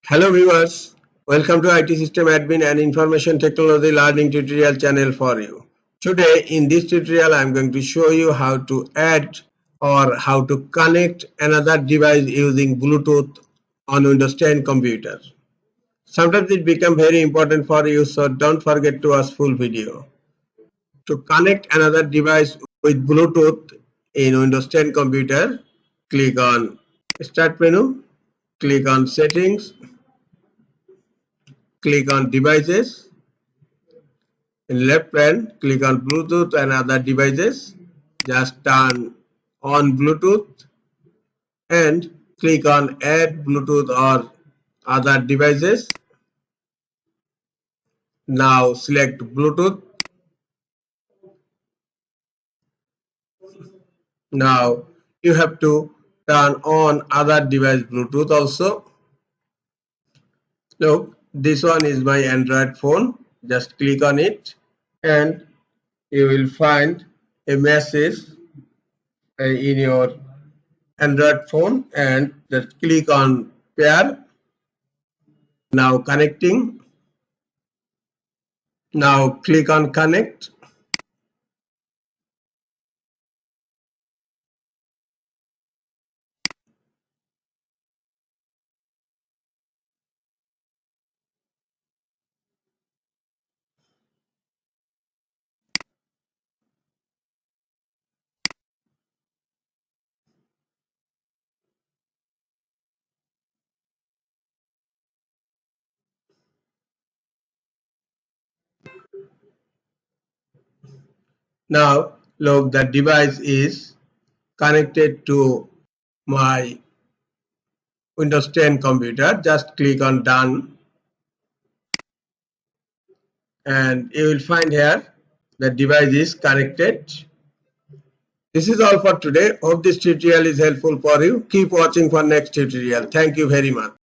Hello viewers, welcome to IT System Admin and Information Technology Learning tutorial channel for you. Today in this tutorial I am going to show you how to add or how to connect another device using Bluetooth on Windows 10 computer. Sometimes it becomes very important for you, so don't forget to watch full video. To connect another device with Bluetooth in Windows 10 computer, click on Start menu, click on Settings, click on Devices. In left pane, click on Bluetooth and other devices. Just turn on Bluetooth and click on Add Bluetooth or other devices. Now select Bluetooth. Now you have to turn on other device Bluetooth also. Look, this one is my Android phone. Just click on it and you will find a message in your Android phone and just click on pair. Now connecting. Now click on connect. Now look, the device is connected to my Windows 10 computer. Just click on done and you will find here the device is connected. This is all for today. Hope this tutorial is helpful for you. Keep watching for next tutorial. Thank you very much.